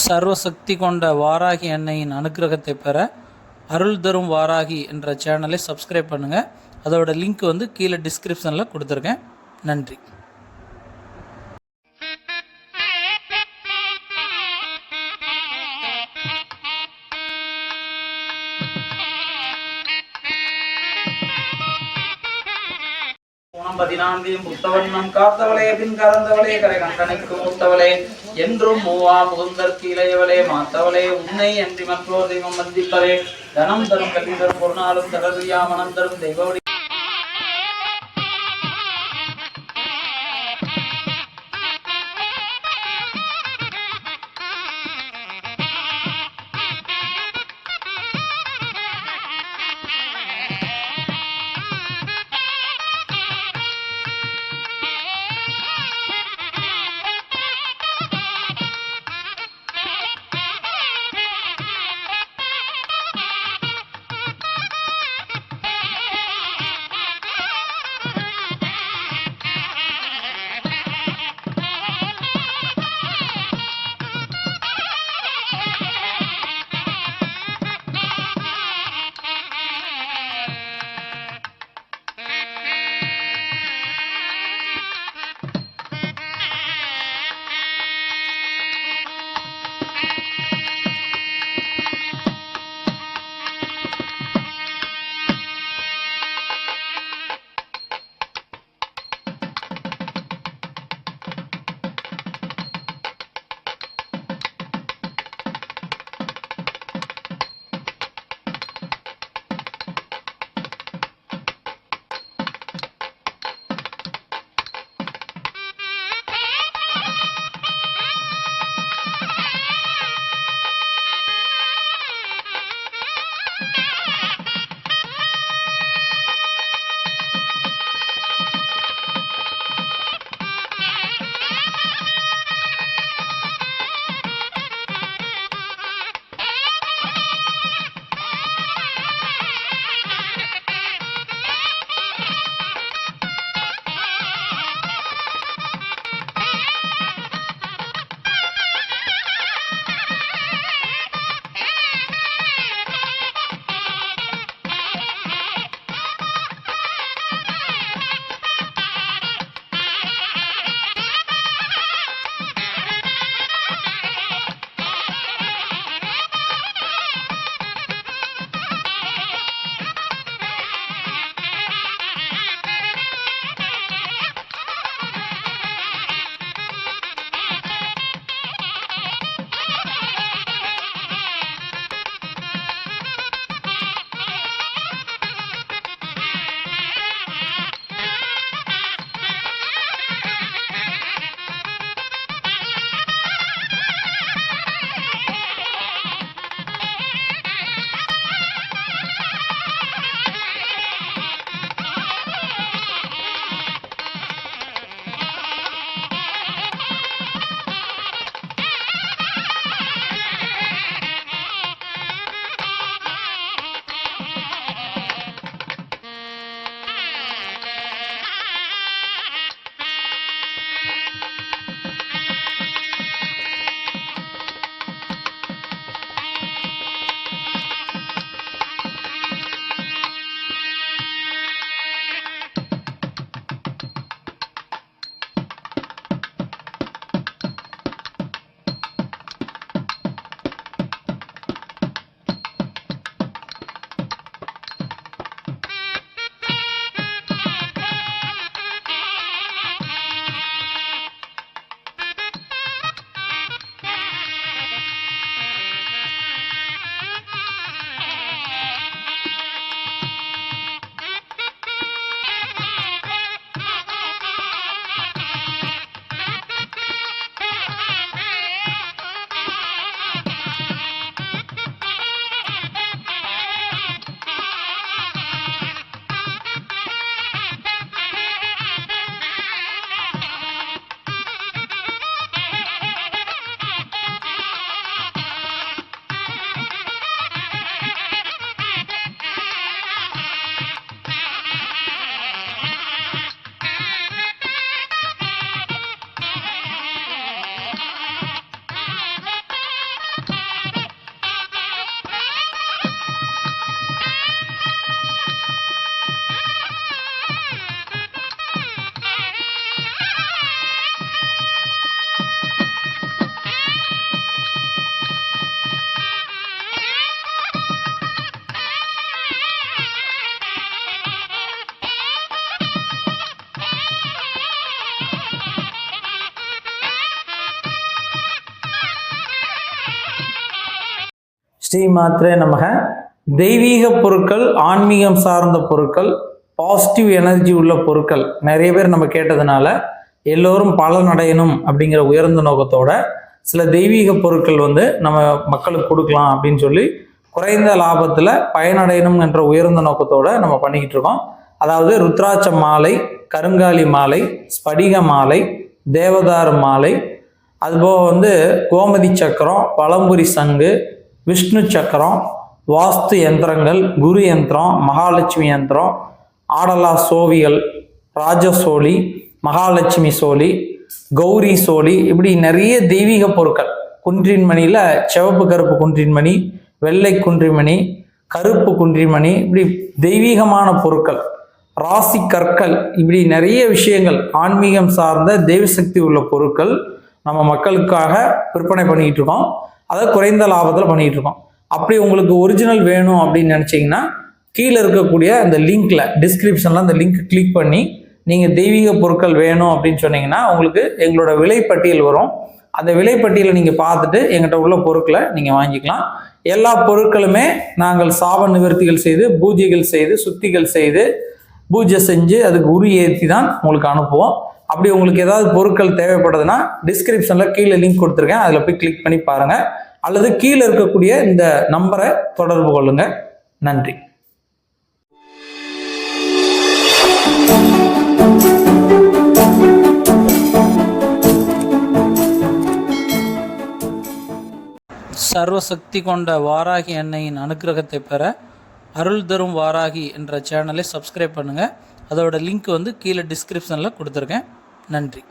சர்வசக்தி கொண்ட வாராகி அன்னையின் அனுக்கிரகத்தை பெற அருள் தரும் வாராகி என்ற சேனலை சப்ஸ்கிரைப் பண்ணுங்கள். அதோட லிங்க் வந்து கீழே டிஸ்கிரிப்ஷனில் கொடுத்துருக்கேன். நன்றி. புத்தவண்ணம் காத்தவளே பின் கறந்தவளே கரை கண்டனைக்கு மூத்தவளே என்றும் மூவா முகுந்தற்கு இளையவளே மாத்தவளே உன்னை அன்றி மற்றோர் தெய்வம் வந்திப்பரே தனம் தரும் கல்வி தரும் பொருளாலும் தளர்வியா மனம் தரும் தெய்வ ஸ்ரீ மாத்ரே நமக. தெய்வீக பொருட்கள், ஆன்மீகம் சார்ந்த பொருட்கள், பாசிட்டிவ் எனர்ஜி உள்ள பொருட்கள் நிறைய பேர் நம்ம கேட்டதுனால எல்லோரும் பலனடையணும் அப்படிங்கிற உயர்ந்த நோக்கத்தோட சில தெய்வீக பொருட்கள் நம்ம மக்களுக்கு கொடுக்கலாம் அப்படின்னு சொல்லி குறைந்த லாபத்தில் பயனடையணும் என்ற உயர்ந்த நோக்கத்தோட நம்ம பண்ணிக்கிட்டு இருக்கோம். அதாவது ருத்ராட்ச மாலை, கருங்காலி மாலை, ஸ்படிக மாலை, தேவதாரு மாலை, அதுபோக கோமதி சக்கரம், பழம்புரி சங்கு, விஷ்ணு சக்கரம், வாஸ்து யந்திரங்கள், குரு யந்திரம், மகாலட்சுமி யந்திரம், ஆடலா சோவிகள், ராஜசோழி, மகாலட்சுமி சோழி, கௌரி சோழி, இப்படி நிறைய தெய்வீக பொருட்கள். குன்றின்மணியில் சிவப்பு கருப்பு குன்றின்மணி, வெள்ளை குன்றிமணி, கருப்பு குன்றிமணி, இப்படி தெய்வீகமான பொருட்கள், ராசி கற்கள், இப்படி நிறைய விஷயங்கள் ஆன்மீகம் சார்ந்த தெய்வசக்தி உள்ள பொருட்கள் நம்ம மக்களுக்காக விற்பனை பண்ணிக்கிட்டு இருக்கோம். அதை குறைந்த லாபத்தில் பண்ணிக்கிட்டு இருக்கோம். அப்படி உங்களுக்கு ஒரிஜினல் வேணும் அப்படின்னு நினச்சிங்கன்னா கீழே இருக்கக்கூடிய அந்த லிங்க்ல, டிஸ்கிரிப்ஷனில் அந்த லிங்க் கிளிக் பண்ணி நீங்கள் தெய்வீக பொருட்கள் வேணும் அப்படின்னு சொன்னீங்கன்னா உங்களுக்கு எங்களோட விலைப்பட்டியல் வரும். அந்த விலைப்பட்டியலை நீங்கள் பார்த்துட்டு எங்கிட்ட உள்ள பொருட்களை நீங்கள் வாங்கிக்கலாம். எல்லா பொருட்களுமே நாங்கள் சாப நிவர்த்திகள் செய்து, பூஜைகள் செய்து, சுத்திகள் செய்து, பூஜை செஞ்சு அதுக்கு உரி ஏற்றி தான் உங்களுக்கு அனுப்புவோம். அப்படி உங்களுக்கு ஏதாவது பொருட்கள் தேவைப்படுதுன்னா டிஸ்கிரிப்ஷனில் கீழே லிங்க் கொடுத்துருக்கேன், அதில் போய் கிளிக் பண்ணி பாருங்கள். அல்லது கீழே இருக்கக்கூடிய இந்த நம்பரை தொடர்பு கொள்ளுங்கள். நன்றி. சர்வசக்தி கொண்ட வாராகி அன்னையின் அனுக்கிரகத்தை பெற அருள் தரும் வாராகி என்ற சேனலை சப்ஸ்கிரைப் பண்ணுங்கள். அதோட லிங்க் கீழே டிஸ்கிரிப்ஷனில் கொடுத்துருக்கேன். நன்றி.